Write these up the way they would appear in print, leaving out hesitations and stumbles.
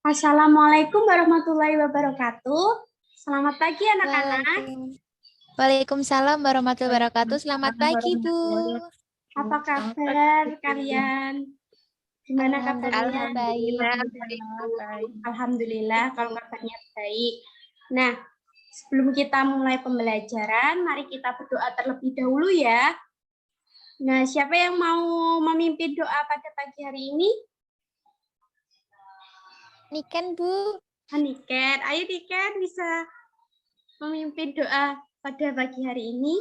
Assalamualaikum warahmatullahi wabarakatuh. Selamat pagi anak-anak. Waalaikumsalam warahmatullahi wabarakatuh. Selamat pagi, Bu. Apa kabar kalian? Gimana kabarnya? Alhamdulillah baik. Alhamdulillah kalau kabarnya baik. Nah, sebelum kita mulai pembelajaran, mari kita berdoa terlebih dahulu ya. Nah, siapa yang mau memimpin doa pada pagi hari ini? Niken, Bu. Niken, ayo Niken bisa memimpin doa pada pagi hari ini.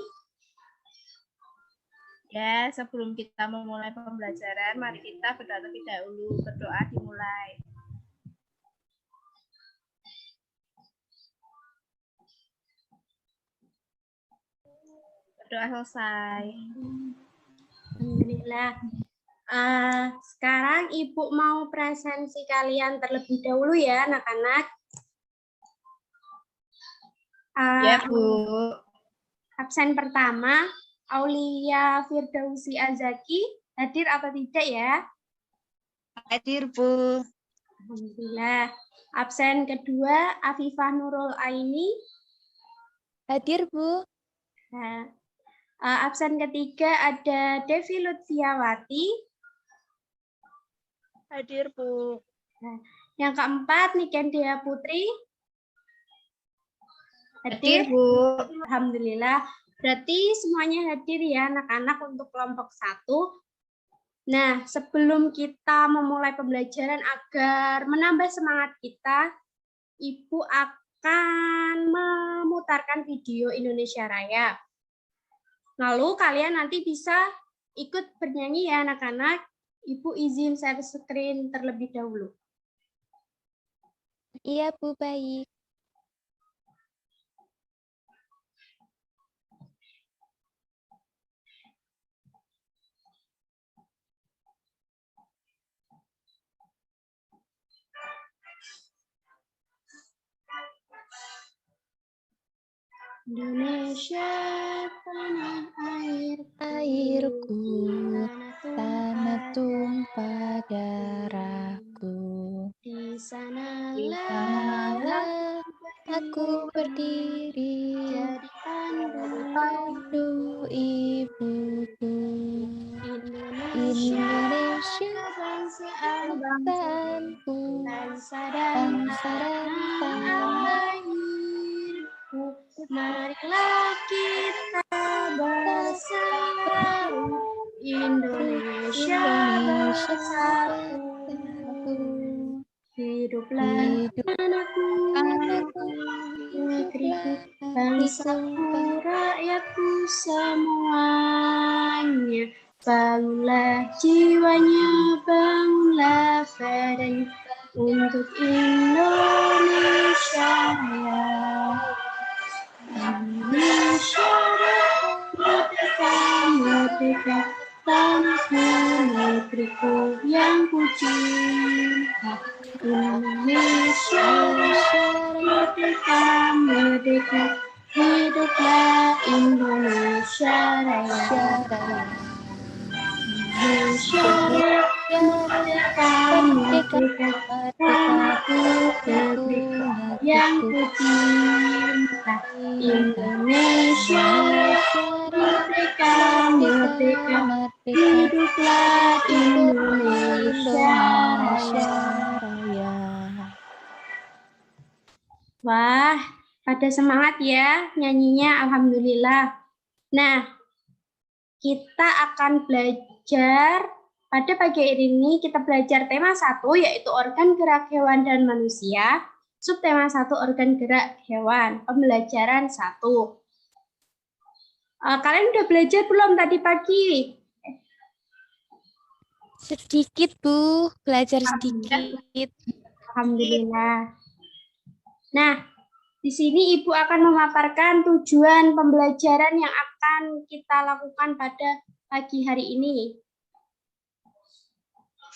Ya, sebelum kita memulai pembelajaran, mari kita berdoa terlebih dahulu. Berdoa dimulai. Berdoa selesai. Alhamdulillah. Sekarang Ibu mau presensi kalian terlebih dahulu ya, anak-anak. Ya, Bu. Absen pertama, Aulia Firdausi Azaki, hadir atau tidak ya? Hadir, Bu. Alhamdulillah. Absen kedua, Afifah Nurul Aini. Hadir, Bu. Nah, absen ketiga ada Devi Lutfiawati. Hadir, Bu. Nah, yang keempat, Niken Dea Putri. Hadir, Bu. Alhamdulillah. Berarti semuanya hadir ya anak-anak untuk kelompok 1. Nah, sebelum kita memulai pembelajaran agar menambah semangat kita, Ibu akan memutarkan video Indonesia Raya. Lalu kalian nanti bisa ikut bernyanyi ya anak-anak. Ibu izin share screen terlebih dahulu. Iya, Bu, baik. Indonesia tanah airku, tanah tumpah darahku. Di sanalah aku berdiri, jadi pandu ibuku. Indonesia bangsaanku, bangsa dan tanah airku. Marilah kita bersatu, Indonesia bersatu. Hiduplah anakku, negeriku, bangsaku, rakyatku semuanya. Bangunlah jiwanya, bangunlah badannya untuk Indonesia Raya. Indonesia merdeka, merdeka, tanahku, negeriku yang ku cinta. Indonesia merdeka, merdeka, hiduplah Indonesia Raya. Indonesia merdeka, merdeka, tanahku, negeriku yang ku cinta. Indonesia merdeka, merdeka, hiduplah Indonesia Raya. Wah, pada semangat ya nyanyinya, alhamdulillah. Nah, kita akan belajar pada pagi hari ini, kita belajar tema 1 yaitu organ gerak hewan dan manusia. Subtema 1 organ gerak hewan, pembelajaran 1. Kalian udah belajar belum tadi pagi? Sedikit, Bu. Belajar sedikit. Alhamdulillah. Nah, di sini Ibu akan memaparkan tujuan pembelajaran yang akan kita lakukan pada pagi hari ini.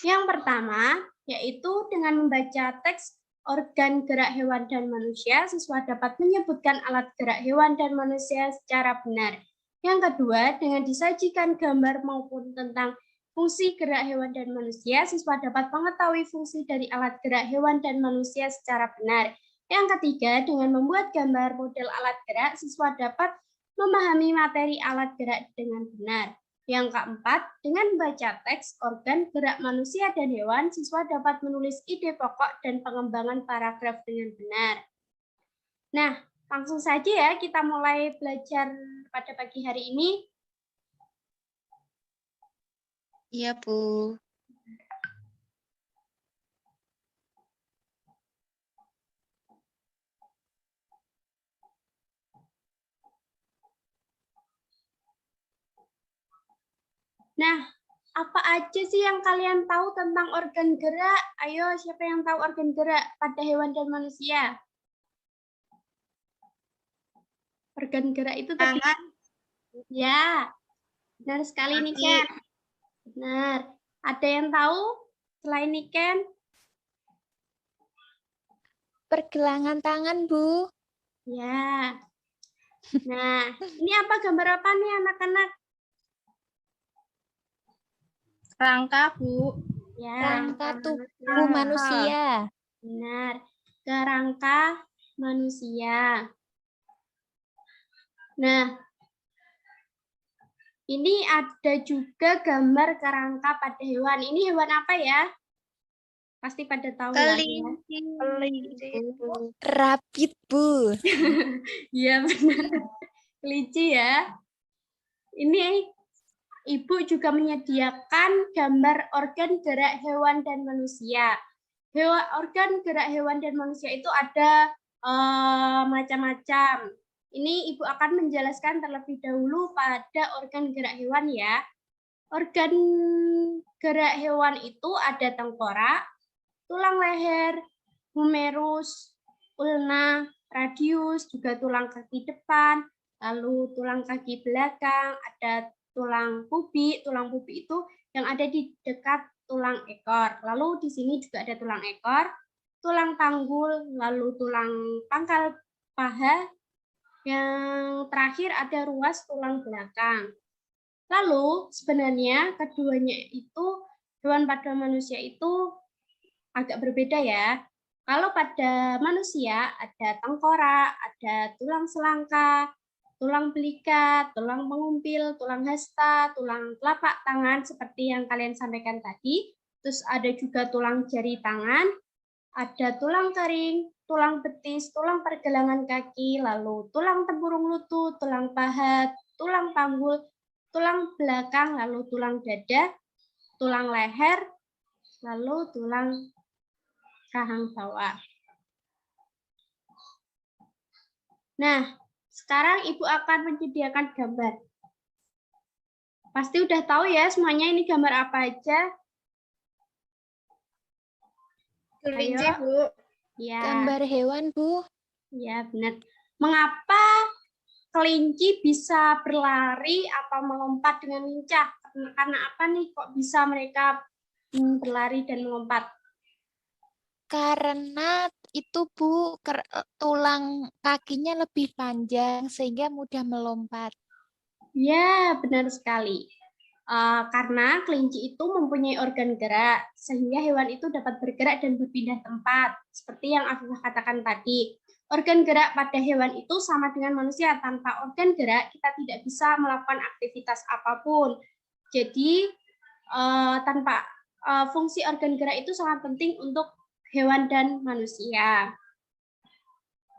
Yang pertama, yaitu dengan membaca teks organ gerak hewan dan manusia, siswa dapat menyebutkan alat gerak hewan dan manusia secara benar. Yang kedua, dengan disajikan gambar maupun tentang fungsi gerak hewan dan manusia, siswa dapat mengetahui fungsi dari alat gerak hewan dan manusia secara benar. Yang ketiga, dengan membuat gambar model alat gerak, siswa dapat memahami materi alat gerak dengan benar. Yang keempat, dengan membaca teks organ gerak manusia dan hewan, siswa dapat menulis ide pokok dan pengembangan paragraf dengan benar. Nah, langsung saja ya kita mulai belajar pada pagi hari ini. Iya, Bu. Nah, apa aja sih yang kalian tahu tentang organ gerak? Ayo, siapa yang tahu organ gerak pada hewan dan manusia? Organ gerak itu Tangan. Ya, benar sekali Niken. Benar. Ada yang tahu selain Niken? Pergelangan tangan, Bu. Ya. Nah, ini apa gambar apa nih anak-anak? Rangka, Bu. Ya, Rangka tubuh manusia. benar. Kerangka manusia. Nah, ini ada juga gambar kerangka pada hewan. Ini hewan apa ya? Pasti pada tahu lah ya. Kelinci. Rapid, Bu. Iya benar. Kelinci ya. Ini Ibu juga menyediakan gambar organ gerak hewan dan manusia. Organ gerak hewan dan manusia itu ada macam-macam. Ini Ibu akan menjelaskan terlebih dahulu pada organ gerak hewan ya. Organ gerak hewan itu ada tengkorak, tulang leher, humerus, ulna, radius, juga tulang kaki depan, lalu tulang kaki belakang, ada tulang pubi. Tulang pubi itu yang ada di dekat tulang ekor. Lalu di sini juga ada tulang ekor, tulang panggul, lalu tulang pangkal paha. Yang terakhir ada ruas tulang belakang. Lalu sebenarnya keduanya itu, hewan pada manusia itu agak berbeda ya. Kalau pada manusia ada tengkorak, ada tulang selangka, tulang belikat, tulang pengumpil, tulang hasta, tulang telapak tangan seperti yang kalian sampaikan tadi. Terus ada juga tulang jari tangan, ada tulang kering, tulang betis, tulang pergelangan kaki, lalu tulang tempurung lutut, tulang paha, tulang panggul, tulang belakang, lalu tulang dada, tulang leher, lalu tulang rahang bawah. Nah, sekarang Ibu akan menyediakan gambar. Pasti udah tahu ya semuanya ini gambar apa aja. Kelinci, Ayo. Bu. Ya. Gambar hewan, Bu. Ya, benar. Mengapa kelinci bisa berlari atau melompat dengan lincah? Karena apa nih kok bisa mereka berlari dan melompat? Karena itu, Bu, tulang kakinya lebih panjang sehingga mudah melompat. Ya, benar sekali. Karena kelinci itu mempunyai organ gerak, sehingga hewan itu dapat bergerak dan berpindah tempat. Seperti yang aku katakan tadi, organ gerak pada hewan itu sama dengan manusia. Tanpa organ gerak, kita tidak bisa melakukan aktivitas apapun. Jadi, tanpa fungsi organ gerak itu sangat penting untuk hewan dan manusia.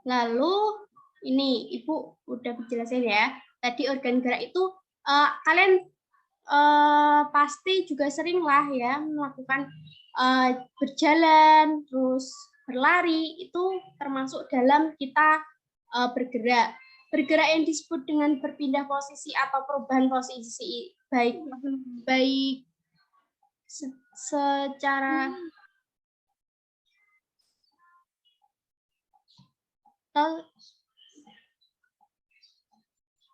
Lalu, ini Ibu udah dijelasin ya. Tadi organ gerak itu, kalian pasti juga sering lah ya melakukan berjalan, terus berlari, itu termasuk dalam kita bergerak. Bergerak yang disebut dengan berpindah posisi atau perubahan posisi, baik secara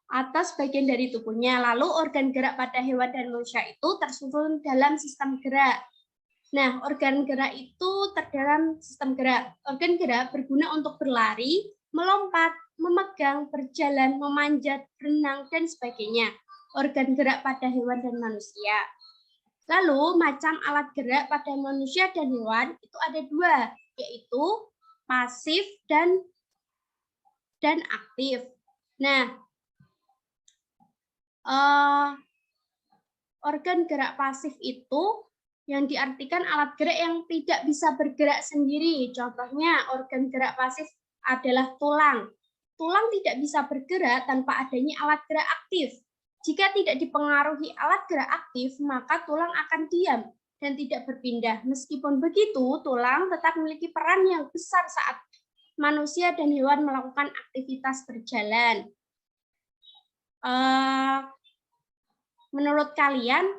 atas bagian dari tubuhnya. Lalu organ gerak pada hewan dan manusia itu tersusun dalam sistem gerak. Nah, organ gerak itu terdalam sistem gerak. Organ gerak berguna untuk berlari, melompat, memegang, berjalan, memanjat, berenang, dan sebagainya. Organ gerak pada hewan dan manusia. Lalu macam alat gerak pada manusia dan hewan itu ada dua, yaitu pasif dan aktif. Nah, organ gerak pasif itu yang diartikan alat gerak yang tidak bisa bergerak sendiri. Contohnya organ gerak pasif adalah tulang. Tulang tidak bisa bergerak tanpa adanya alat gerak aktif. Jika tidak dipengaruhi alat gerak aktif, maka tulang akan diam dan tidak berpindah. Meskipun begitu, tulang tetap memiliki peran yang besar saat manusia dan hewan melakukan aktivitas berjalan. Menurut kalian,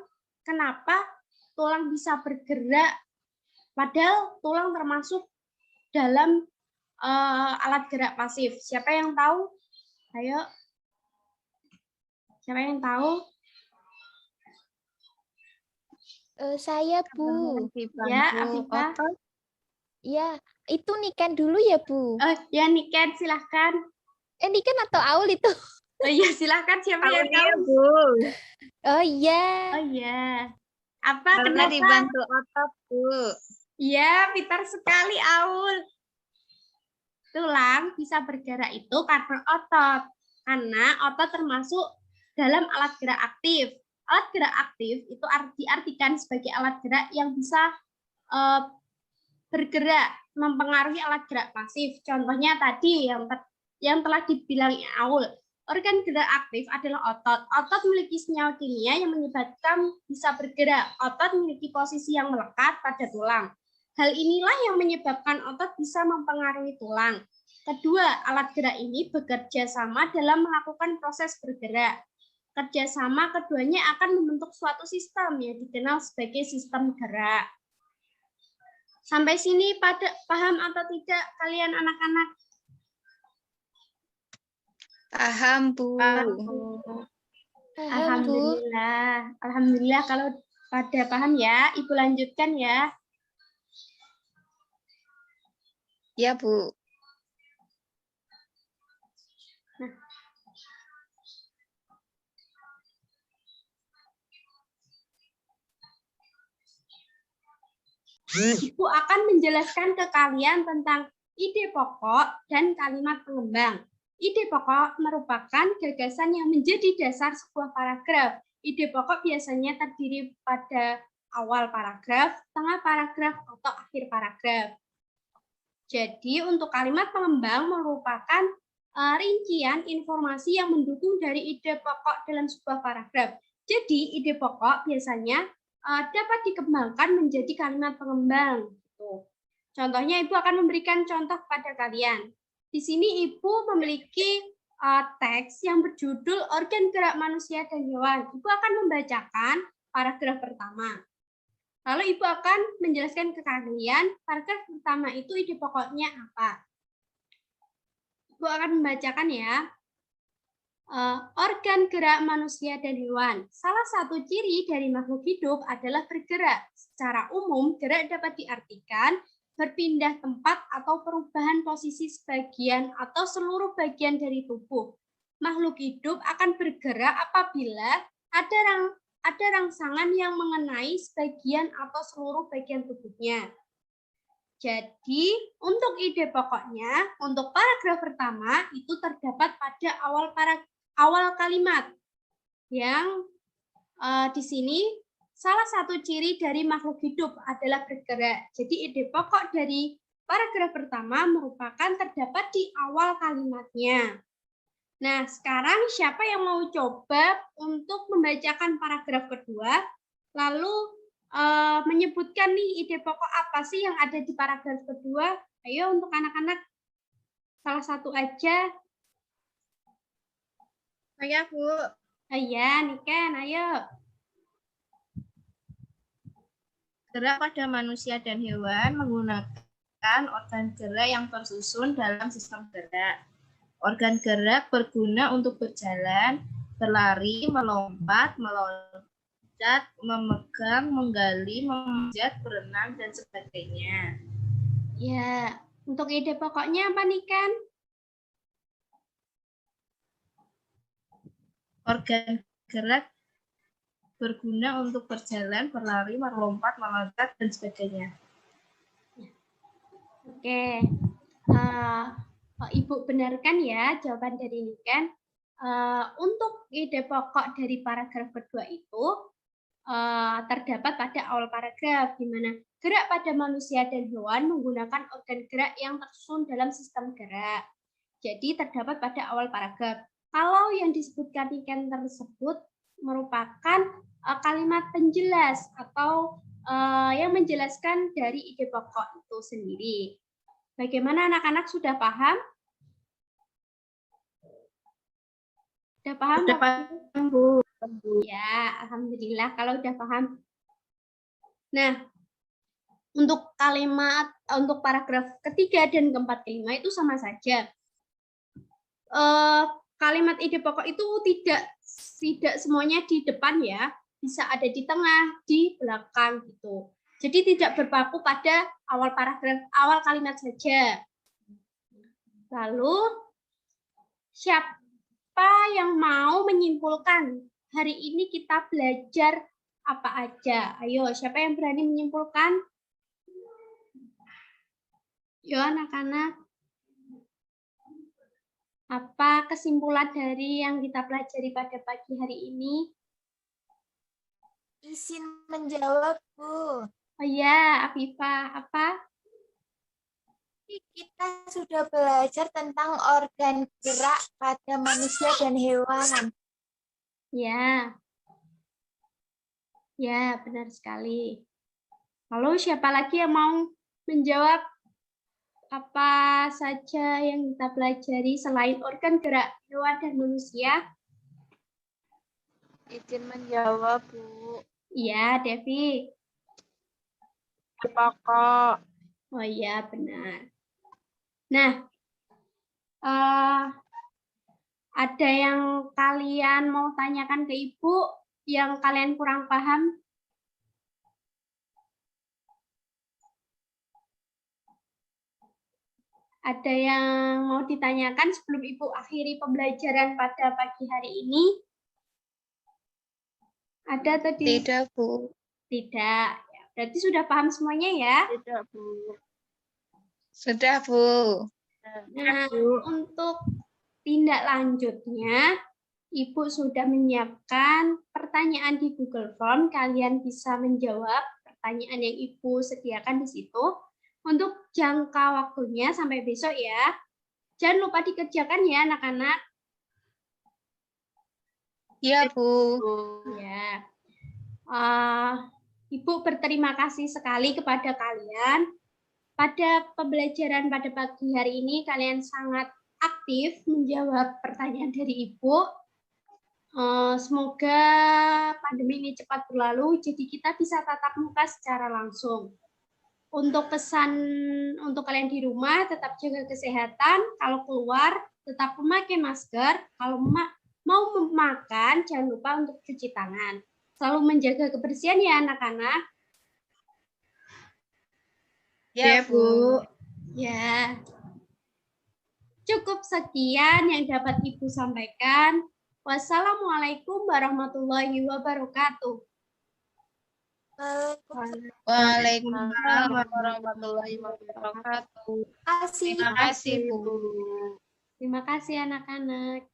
kenapa tulang bisa bergerak, padahal tulang termasuk dalam alat gerak pasif? Siapa yang tahu? Ayo. Siapa yang tahu? Saya, Bu. Ya, Afifah. Ya, itu Niken dulu ya, Bu. Ya, Niken, silahkan. Niken atau Aul itu? Oh iya, silahkan. Siapa yang tahu? Bu. Oh iya. Oh iya. Apa? Karena Kenapa? dibantu otot, Bu. Iya, pintar sekali, Aul. Tulang bisa bergerak itu karena otot. Karena otot termasuk dalam alat gerak aktif. Alat gerak aktif itu diartikan sebagai alat gerak yang bisa bergerak, mempengaruhi alat gerak pasif. Contohnya tadi yang telah dibilang Aul. Organ gerak aktif adalah otot. Otot memiliki senyawa kimia yang menyebabkan bisa bergerak. Otot memiliki posisi yang melekat pada tulang. Hal inilah yang menyebabkan otot bisa mempengaruhi tulang. Kedua, alat gerak ini bekerja sama dalam melakukan proses bergerak. Kerjasama keduanya akan membentuk suatu sistem yang dikenal sebagai sistem gerak. Sampai sini paham atau tidak kalian anak-anak? Paham, Bu. Alhamdulillah. Alhamdulillah kalau pada paham ya. Ibu lanjutkan ya. Ya, Bu. Ibu akan menjelaskan ke kalian tentang ide pokok dan kalimat pengembang. Ide pokok merupakan gagasan yang menjadi dasar sebuah paragraf. Ide pokok biasanya terdiri pada awal paragraf, tengah paragraf, atau akhir paragraf. Jadi untuk kalimat pengembang merupakan rincian informasi yang mendukung dari ide pokok dalam sebuah paragraf. Jadi ide pokok biasanya dapat dikembangkan menjadi kalimat pengembang. Contohnya Ibu akan memberikan contoh kepada kalian. Di sini Ibu memiliki teks yang berjudul Organ Gerak Manusia dan Hewan. Ibu akan membacakan paragraf pertama. Lalu Ibu akan menjelaskan ke kalian paragraf pertama itu ide pokoknya apa. Ibu akan membacakan ya. Organ gerak manusia dan hewan. Salah satu ciri dari makhluk hidup adalah bergerak. Secara umum, gerak dapat diartikan berpindah tempat atau perubahan posisi sebagian atau seluruh bagian dari tubuh. Makhluk hidup akan bergerak apabila ada rangsangan yang mengenai sebagian atau seluruh bagian tubuhnya. Jadi, untuk ide pokoknya, untuk paragraf pertama itu terdapat pada awal kalimat yang di sini salah satu ciri dari makhluk hidup adalah bergerak. Jadi ide pokok dari paragraf pertama merupakan terdapat di awal kalimatnya. Nah, sekarang siapa yang mau coba untuk membacakan paragraf kedua, lalu menyebutkan nih ide pokok apa sih yang ada di paragraf kedua? Ayo untuk anak-anak, salah satu aja. Saya, Bu. Iya, Niken, ayo. Gerak pada manusia dan hewan menggunakan organ gerak yang tersusun dalam sistem gerak. Organ gerak berguna untuk berjalan, berlari, melompat, meloncat, memegang, menggali, memanjat, berenang, dan sebagainya. Ya, untuk ide pokoknya apa nih, Kan? Organ gerak berguna untuk berjalan, berlari, melompat, meloncat, dan sebagainya. Oke, Ibu benarkan ya jawaban dari Niken. Untuk ide pokok dari paragraf kedua itu terdapat pada awal paragraf, di mana gerak pada manusia dan hewan menggunakan organ gerak yang tersusun dalam sistem gerak. Jadi terdapat pada awal paragraf. Kalau yang disebutkan Niken tersebut merupakan kalimat penjelas atau yang menjelaskan dari ide pokok itu sendiri. Bagaimana anak-anak sudah paham? Sudah paham? Sudah paham, Bu. Ya, alhamdulillah kalau udah paham. Nah, untuk untuk paragraf ketiga dan keempat kelima itu sama saja. Kalimat ide pokok itu tidak semuanya di depan ya, bisa ada di tengah, di belakang gitu. Jadi tidak berpaku pada awal paragraf, awal kalimat saja. Lalu siapa yang mau menyimpulkan hari ini kita belajar apa aja? Ayo, siapa yang berani menyimpulkan? Yo anak-anak. Apa kesimpulan dari yang kita pelajari pada pagi hari ini? Izin menjawab, Bu. Oh ya, Afifah, apa? Kita sudah belajar tentang organ gerak pada manusia dan hewan. Ya. Ya, benar sekali. Lalu siapa lagi yang mau menjawab apa saja yang kita pelajari selain organ gerak hewan dan manusia? Izin menjawab, Bu. Iya, Devi. Pokok. Oh iya, benar. Nah, ada yang kalian mau tanyakan ke Ibu yang kalian kurang paham? Ada yang mau ditanyakan sebelum Ibu akhiri pembelajaran pada pagi hari ini? Ada atau Tidak, Bu. Tidak. Ya, berarti sudah paham semuanya ya? Tidak, Bu. Sudah, Bu. Nah, untuk tindak lanjutnya, Ibu sudah menyiapkan pertanyaan di Google Form. Kalian bisa menjawab pertanyaan yang Ibu sediakan di situ. Untuk jangka waktunya sampai besok ya. Jangan lupa dikerjakan ya anak-anak. Iya, Bu. Ya. Ibu berterima kasih sekali kepada kalian. Pada pembelajaran pada pagi hari ini, kalian sangat aktif menjawab pertanyaan dari Ibu. Semoga pandemi ini cepat berlalu, jadi kita bisa tatap muka secara langsung. Untuk pesan untuk kalian di rumah, tetap jaga kesehatan. Kalau keluar, tetap memakai masker. Kalau mau makan, jangan lupa untuk cuci tangan. Selalu menjaga kebersihan ya anak-anak. Ya, Bu. Ya. Cukup sekian yang dapat Ibu sampaikan. Wassalamualaikum warahmatullahi wabarakatuh. Waalaikumsalam warahmatullahi wabarakatuh. Terima kasih. Terima kasih, Bu. Terima kasih anak-anak.